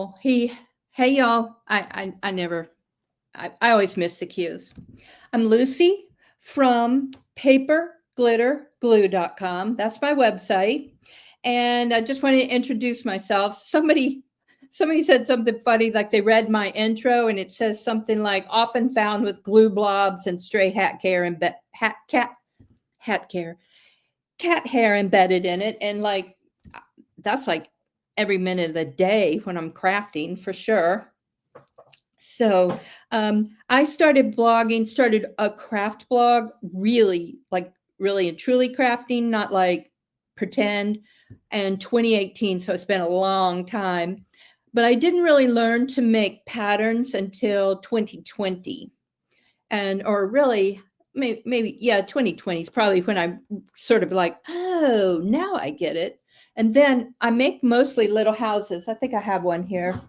Well, hey y'all. I never, I always miss the cues. I'm Lucy from paperglitterglue.com. That's my website. And I just want to introduce myself. Somebody said something funny, like they read my intro and it says something like often found with glue blobs and stray hat care, cat hair embedded in it. And like, that's like every minute of the day when I'm crafting for sure. So I started a craft blog, really, like really and truly crafting, not like pretend, and 2018. So it's been a long time. But I didn't really learn to make patterns until 2020. Or really, maybe, yeah, 2020 is probably when I sort of like, oh, now I get it. And then I make mostly little houses. I think I have one here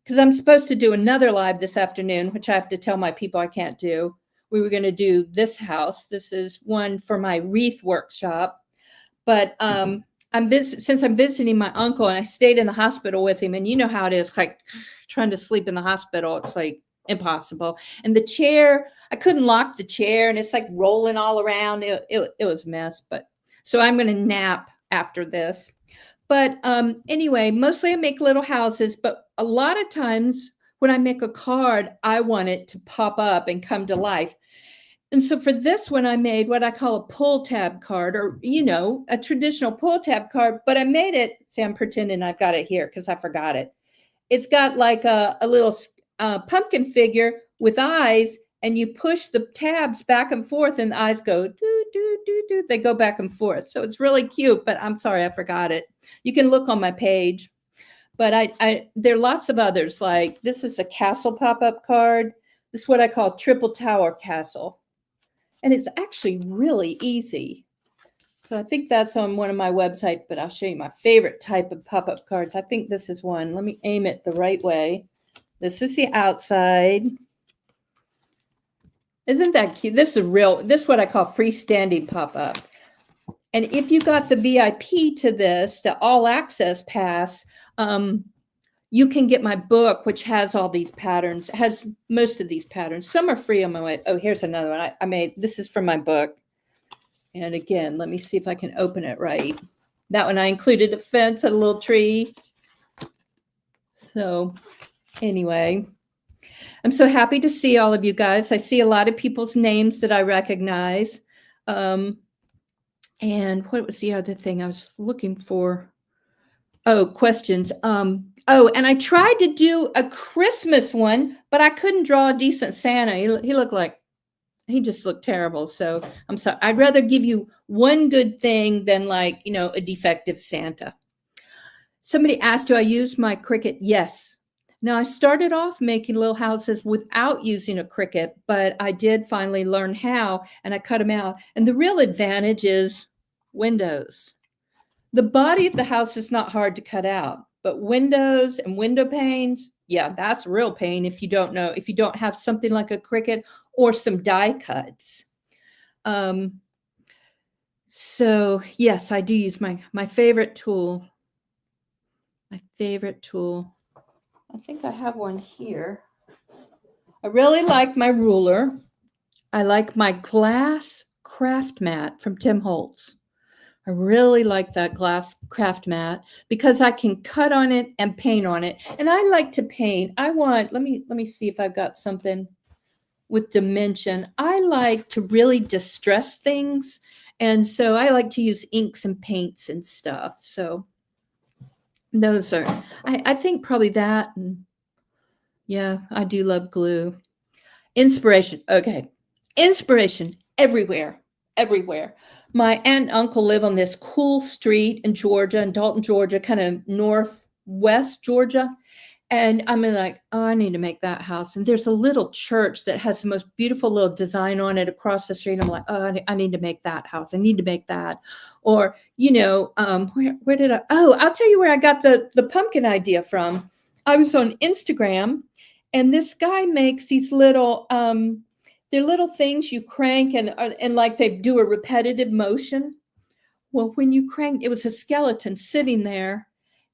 because I'm supposed to do another live this afternoon, which I have to tell my people I can't do. We were going to do this house. This is one for my wreath workshop. But since I'm visiting my uncle and I stayed in the hospital with him, and you know how it is, like trying to sleep in the hospital, it's like impossible. And the chair, I couldn't lock the chair, and it's like rolling all around. It was a mess. But so I'm going to nap after this. But anyway, mostly I make little houses, but a lot of times when I make a card, I want it to pop up and come to life. And so for this one, I made what I call a pull tab card, or, a traditional pull tab card, but I made it, see, I'm pretending I've got it here because I forgot it. It's got like a little pumpkin figure with eyes, and you push the tabs back and forth and the eyes go do, do, do, do. They go back and forth. So it's really cute, but I'm sorry, I forgot it. You can look on my page. But there are lots of others. Like this is a castle pop-up card. This is what I call triple tower castle. And it's actually really easy. So I think that's on one of my websites, but I'll show you my favorite type of pop-up cards. I think this is one. Let me aim it the right way. This is the outside. Isn't that cute? This is what I call freestanding pop-up. And if you got the VIP to this, the all access pass, you can get my book, which has all these patterns, has most of these patterns. Some are free on my way. Oh, here's another one I made. This is from my book. And again, let me see if I can open it right. That one I included a fence and a little tree. So anyway, I'm so happy to see all of you guys. I see a lot of people's names that I recognize. And what was the other thing I was looking for? Oh, questions. And I tried to do a Christmas one, but I couldn't draw a decent Santa. He just looked terrible. So I'm sorry. I'd rather give you one good thing than a defective Santa. Somebody asked, do I use my Cricut? Yes. Now, I started off making little houses without using a Cricut, but I did finally learn how, and I cut them out. And the real advantage is windows. The body of the house is not hard to cut out, but windows and window panes, yeah, that's real pain if you don't have something like a Cricut or some die cuts. So yes, I do use my favorite tool. My favorite tool. I think I have one here. I really like my ruler. I like my glass craft mat from Tim Holtz. I really like that glass craft mat because I can cut on it and paint on it. And I like to paint. Let me see if I've got something with dimension. I like to really distress things. And so I like to use inks and paints and stuff. So those are, I think probably that. And yeah, I do love glue. Inspiration. Okay. Inspiration everywhere. Everywhere. My aunt and uncle live on this cool street in Georgia, in Dalton, Georgia, kind of northwest Georgia. And I'm like, oh, I need to make that house. And there's a little church that has the most beautiful little design on it across the street. I'm like, oh, I need to make that house. I need to make that. Or, where did I'll tell you where I got the pumpkin idea from. I was on Instagram, and this guy makes these little, they're little things you crank and like they do a repetitive motion. Well, when you cranked, it was a skeleton sitting there.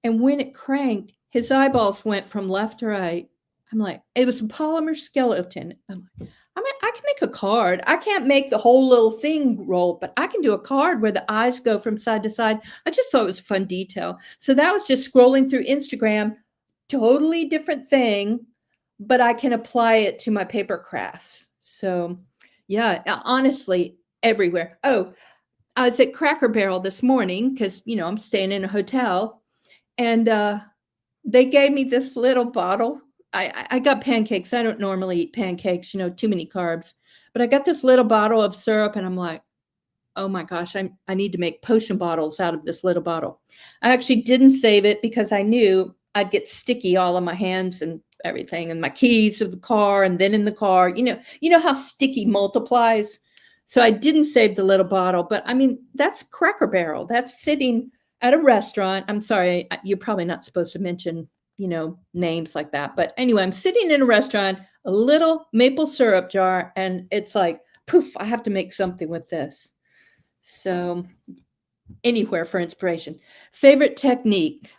And when it cranked, his eyeballs went from left to right. I'm like, it was a polymer skeleton. I'm like, I can make a card. I can't make the whole little thing roll, but I can do a card where the eyes go from side to side. I just thought it was a fun detail. So that was just scrolling through Instagram, totally different thing, but I can apply it to my paper crafts. So yeah, honestly, everywhere. Oh, I was at Cracker Barrel this morning because, I'm staying in a hotel, and they gave me this little bottle. I got pancakes. I don't normally eat pancakes, too many carbs. But I got this little bottle of syrup, and I'm like, oh my gosh, I need to make potion bottles out of this little bottle. I actually didn't save it because I knew I'd get sticky all on my hands and everything, and my keys of the car, and then in the car. You know how sticky multiplies. So I didn't save the little bottle, but I mean, that's Cracker Barrel. That's sitting at a restaurant. I'm sorry, you're probably not supposed to mention, names like that. But anyway, I'm sitting in a restaurant, a little maple syrup jar, and it's like, poof, I have to make something with this. So anywhere for inspiration. Favorite technique.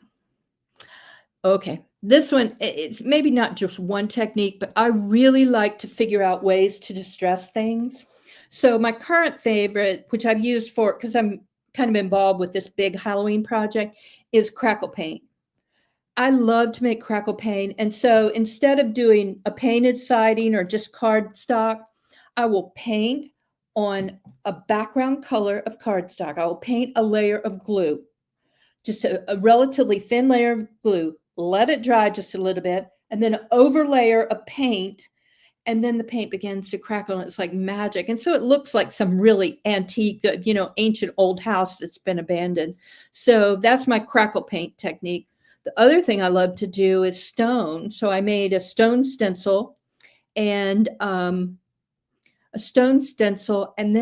Okay. This one, it's maybe not just one technique, but I really like to figure out ways to distress things. So my current favorite, which I've used for, because I'm kind of involved with this big Halloween project, is crackle paint. I love to make crackle paint. And so instead of doing a painted siding or just cardstock, I will paint on a background color of cardstock. I will paint a layer of glue, just a relatively thin layer of glue, let it dry just a little bit, and then an overlayer of paint. And then the paint begins to crackle, and it's like magic. And so it looks like some really antique, ancient old house that's been abandoned. So that's my crackle paint technique. The other thing I love to do is stone. So I made a stone stencil, and then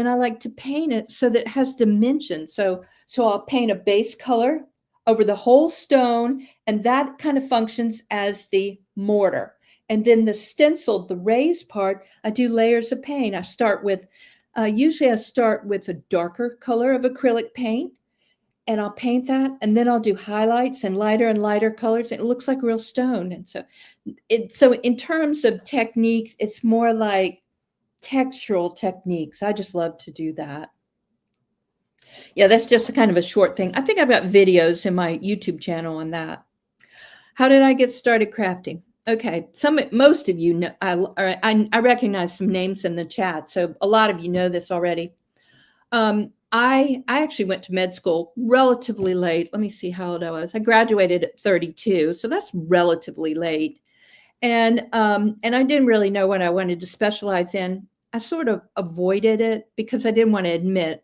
I like to paint it so that it has dimension. So I'll paint a base color over the whole stone, and that kind of functions as the mortar. And then the stencil, the raised part, I do layers of paint. Usually I start with a darker color of acrylic paint, and I'll paint that, and then I'll do highlights and lighter colors, and it looks like real stone. And so in terms of techniques, it's more like textural techniques. I just love to do that. Yeah, that's just a kind of a short thing. I think I've got videos in my YouTube channel on that. How did I get started crafting? Okay, most of you know, I recognize some names in the chat, so a lot of you know this already. I actually went to med school relatively late. Let me see how old I was. I graduated at 32, so that's relatively late. And I didn't really know what I wanted to specialize in. I sort of avoided it because I didn't want to admit.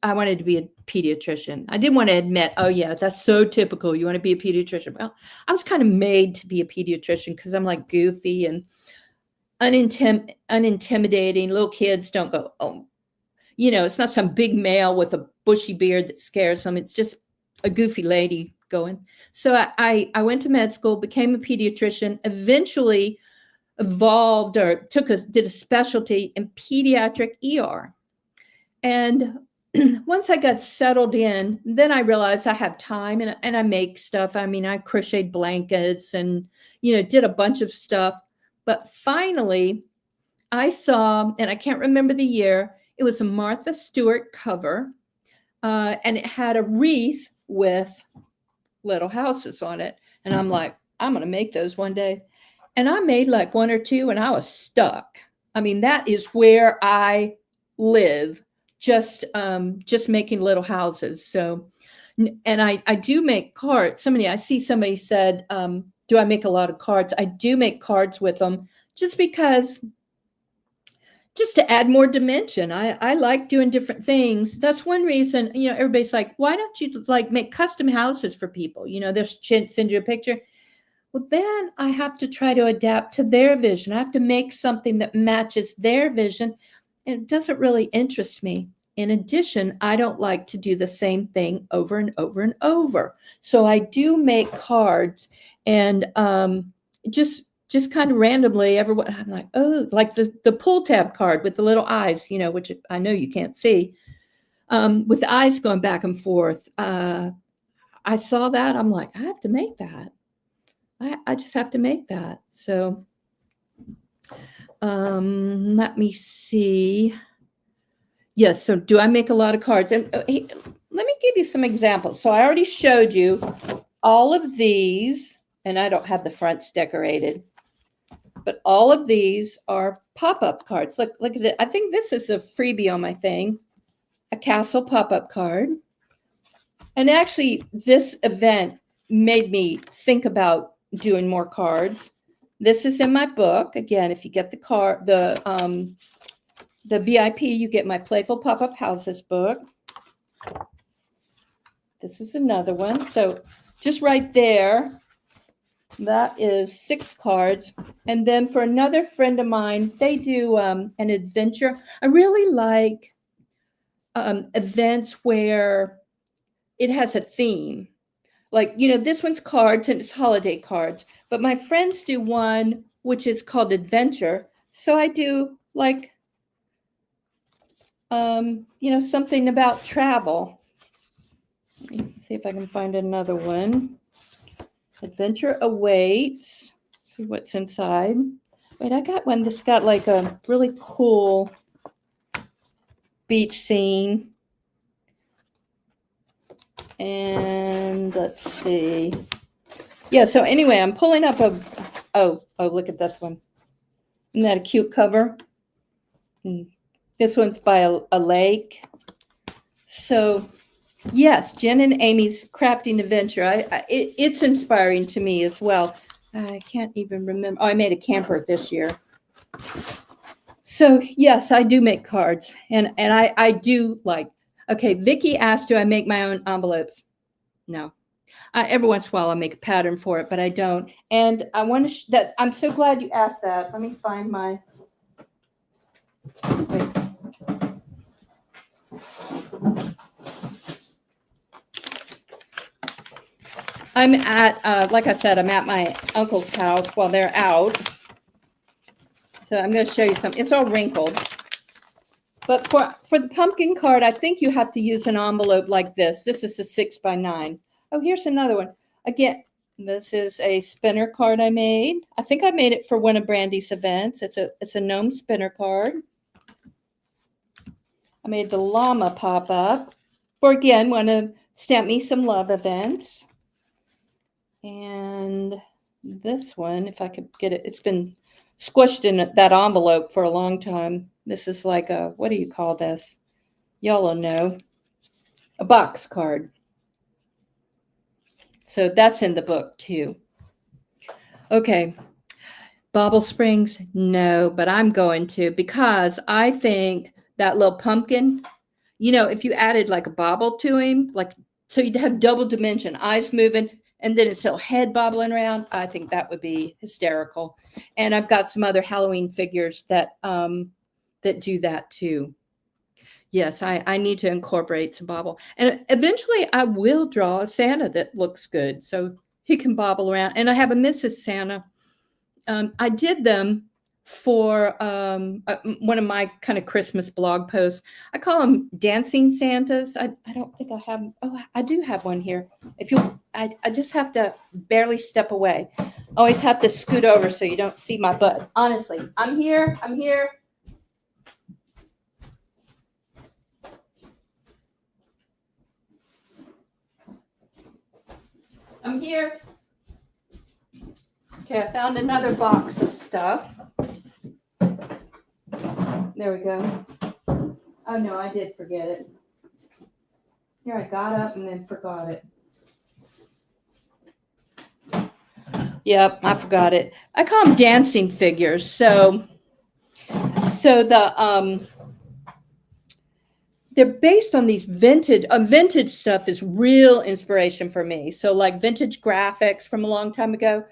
I wanted to be a pediatrician. I didn't want to admit, oh yeah, that's so typical. You want to be a pediatrician. Well, I was kind of made to be a pediatrician because I'm like goofy and unintimidating. Little kids don't go, oh, it's not some big male with a bushy beard that scares them. It's just a goofy lady going. So I went to med school, became a pediatrician, eventually evolved or did a specialty in pediatric ER. And once I got settled in, then I realized I have time, and I make stuff. I mean, I crocheted blankets and, did a bunch of stuff. But finally, I saw, and I can't remember the year, it was a Martha Stewart cover, and it had a wreath with little houses on it. And I'm like, I'm going to make those one day. And I made like one or two, and I was stuck. I mean, that is where I live, just making little houses. So, and I do make cards. I see somebody said, do I make a lot of cards? I do make cards with them just because, just to add more dimension. I like doing different things. That's one reason, everybody's like, why don't you like make custom houses for people? They'll send you a picture. Well, then I have to try to adapt to their vision. I have to make something that matches their vision. And it doesn't really interest me. In addition, I don't like to do the same thing over and over and over. So I do make cards, and just kind of randomly, everyone, I'm like, oh, like the pull tab card with the little eyes, which I know you can't see, with the eyes going back and forth. I saw that. I'm like, I have to make that. I just have to make that. So let me see. Yes. So do I make a lot of cards? And let me give you some examples. So I already showed you all of these, and I don't have the fronts decorated, but all of these are pop-up cards. Look at it. I think this is a freebie on my thing, a castle pop-up card. And actually, this event made me think about doing more cards. This is in my book. Again, if you get the VIP, you get my Playful Pop-Up Houses book. This is another one. So just right there, that is 6 cards. And then for another friend of mine, they do an adventure. I really like events where it has a theme. Like, this one's cards and it's holiday cards. But my friends do one which is called adventure. So I do like, something about travel. Let me see if I can find another one. Adventure awaits. See what's inside. Wait, I got one that's got like a really cool beach scene. And let's see. Yeah, so anyway, I'm pulling up oh, look at this one. Isn't that a cute cover? This one's by a lake. So yes, Jen and Amy's crafting adventure. It's inspiring to me as well. I can't even remember. Oh, I made a camper this year. So yes, I do make cards, and I do like. Okay, Vicky asked, do I make my own envelopes? No. Every once in a while, I make a pattern for it, but I don't. And I want to that. I'm so glad you asked that. Let me find my. Wait. I'm at, like I said, I'm at my uncle's house while they're out. So I'm going to show you something. It's all wrinkled. But for the pumpkin card, I think you have to use an envelope like this. This is a 6x9. Oh, here's another one. Again, this is a spinner card I made. I think I made it for one of Brandy's events. It's a gnome spinner card. I made the llama pop up for, again, one of Stamp Me Some Love events. And this one, if I could get it, it's been squished in that envelope for a long time. This is like a, what do you call this? Y'all will know. A box card. So that's in the book too. Okay. Bauble Springs, no, but I'm going to, because I think that little pumpkin, if you added like a bobble to him, like, so you'd have double dimension, eyes moving, and then its little head bobbling around. I think that would be hysterical. And I've got some other Halloween figures that do that too. Yes, I need to incorporate some bobble. And eventually I will draw a Santa that looks good so he can bobble around. And I have a Mrs. Santa. I did them for one of my kind of Christmas blog posts. I call them dancing Santas. I don't think I have. Oh, I do have one here. I just have to barely step away. Always have to scoot over so you don't see my butt. Honestly, I'm here. I'm here. I'm here. Okay, I found another box of stuff. There we go. Oh no, I did forget it. Here, I got up and then forgot it. Yep, I forgot it. I call them dancing figures. So the they're based on these vintage stuff is real inspiration for me. So like vintage graphics from a long time ago,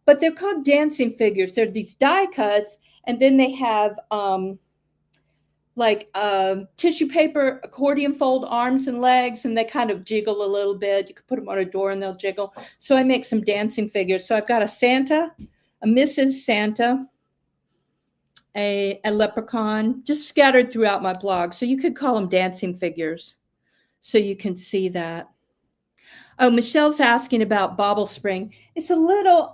but they're called dancing figures. They're these die cuts, and then they have like tissue paper accordion fold arms and legs, and they kind of jiggle a little bit. You could put them on a door and they'll jiggle. So I make some dancing figures. So I've got a Santa, a Mrs. Santa, a leprechaun, just scattered throughout my blog. So you could call them dancing figures. So you can see that. Oh, Michelle's asking about bobble spring. It's a little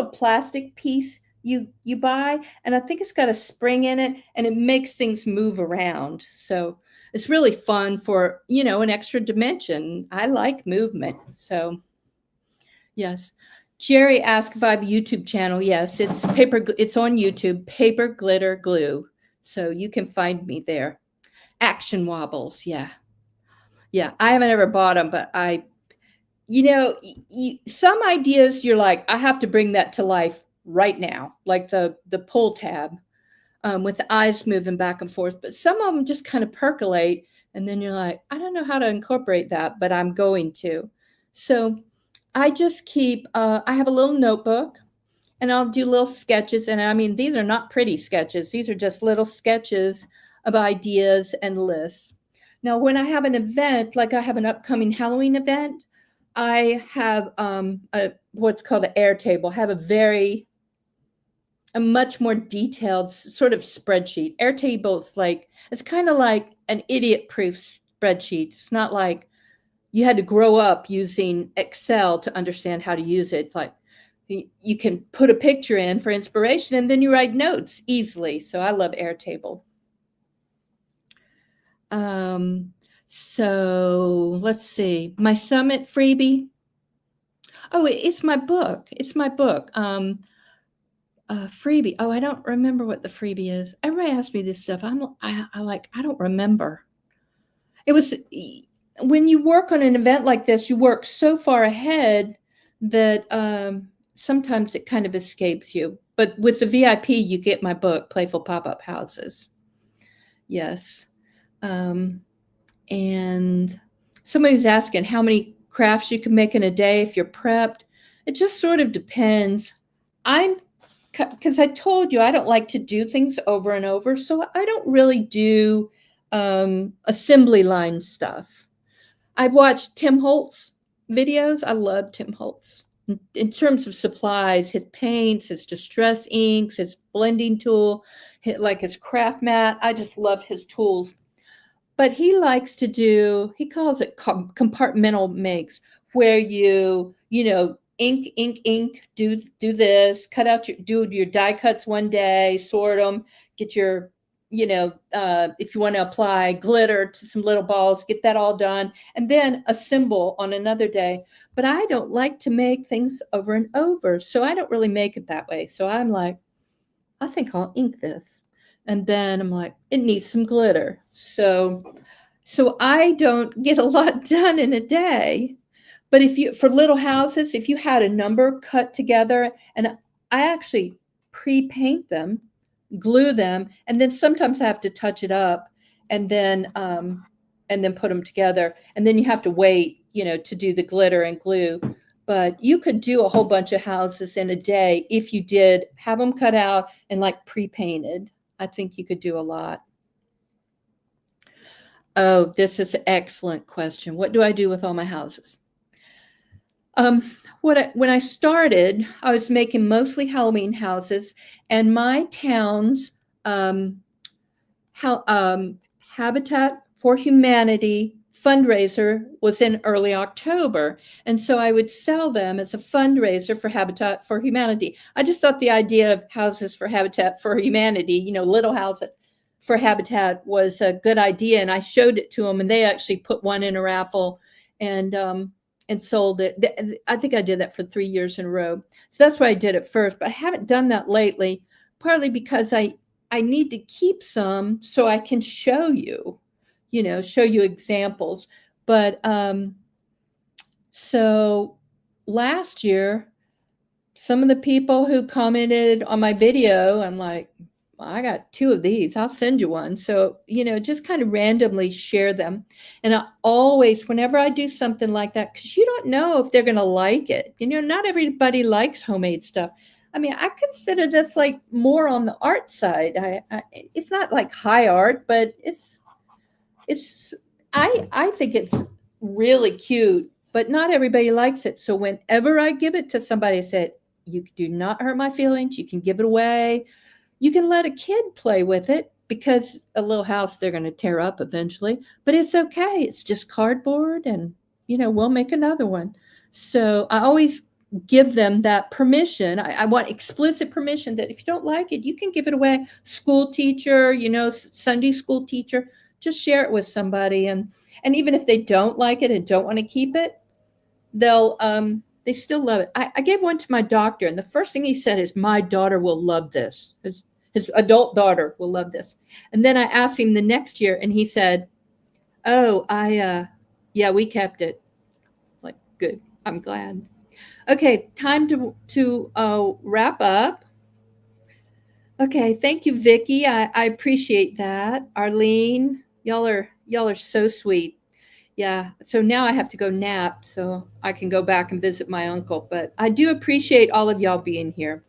plastic piece you buy, and I think it's got a spring in it, and it makes things move around. So it's really fun for, an extra dimension. I like movement. So yes. Jerry asked if I have a YouTube channel. Yes, it's on YouTube, Paper Glitter Glue. So you can find me there. Action wobbles. Yeah. Yeah. I haven't ever bought them, but some ideas you're like, I have to bring that to life right now, like the pull tab, with the eyes moving back and forth. But some of them just kind of percolate, and then you're like, I don't know how to incorporate that, but I'm going to. So I just keep. I have a little notebook, and I'll do little sketches. And I mean, these are not pretty sketches. These are just little sketches of ideas and lists. Now, when I have an event, like I have an upcoming Halloween event, I have what's called an Airtable. I have a much more detailed sort of spreadsheet. Airtable is like, it's kind of like an idiot-proof spreadsheet. It's not like you had to grow up using Excel to understand how to use it. It's like you can put a picture in for inspiration, and then you write notes easily. So I love Airtable. So let's see. My summit freebie. Oh, it's my book. It's my book. Freebie. Oh, I don't remember what the freebie is. Everybody asks me this stuff. I don't remember. It was when you work on an event like this, you work so far ahead that sometimes it kind of escapes you. But with the VIP, you get my book, Playful Pop-Up Houses. Yes. And somebody's asking how many crafts you can make in a day if you're prepped. It just sort of depends. Because I told you I don't like to do things over and over, so I don't really do assembly line stuff. I've watched Tim Holtz videos. I love Tim Holtz. In terms of supplies, his paints, his distress inks, his blending tool, like his craft mat. I just love his tools. But he likes to do, he calls it compartmental makes, where ink, do this, cut out do your die cuts one day, sort them, get your, if you want to apply glitter to some little balls, get that all done, and then assemble on another day. But I don't like to make things over and over, so I don't really make it that way. So I'm like, I think I'll ink this. And then I'm like, it needs some glitter. So I don't get a lot done in a day. But for little houses, if you had a number cut together, and I actually pre-paint them, glue them, and then sometimes I have to touch it up, and then put them together, and then you have to wait, to do the glitter and glue. But you could do a whole bunch of houses in a day if you did have them cut out and like pre-painted. I think you could do a lot. Oh, this is an excellent question. What do I do with all my houses? When I started, I was making mostly Halloween houses, and my town's Habitat for Humanity fundraiser was in early October. And so I would sell them as a fundraiser for Habitat for Humanity. I just thought the idea of houses for Habitat for Humanity, little houses for Habitat, was a good idea. And I showed it to them, and they actually put one in a raffle and sold it. I think I did that for 3 years in a row. So that's why I did it first, but I haven't done that lately, partly because I need to keep some so I can show you examples. But so last year, some of the people who commented on my video, I'm like, I got 2 of these. I'll send you one. So, just kind of randomly share them. And I always, whenever I do something like that, because you don't know if they're going to like it. Not everybody likes homemade stuff. I mean, I consider this like more on the art side. It's not like high art, but I think it's really cute, but not everybody likes it. So whenever I give it to somebody, I said, you do not hurt my feelings. You can give it away. You can let a kid play with it, because a little house they're going to tear up eventually, but it's okay. It's just cardboard, and we'll make another one. So I always give them that permission. I want explicit permission that if you don't like it, you can give it away. School teacher, Sunday school teacher, just share it with somebody. And even if they don't like it and don't want to keep it, they still love it. I gave one to my doctor, and the first thing he said is, "My daughter will love this. His adult daughter will love this." And then I asked him the next year, and he said, "Oh, yeah, we kept it." Like, good. I'm glad. Okay, time to wrap up. Okay, thank you, Vicky. I appreciate that. Arlene, y'all are so sweet. Yeah, so now I have to go nap so I can go back and visit my uncle. But I do appreciate all of y'all being here.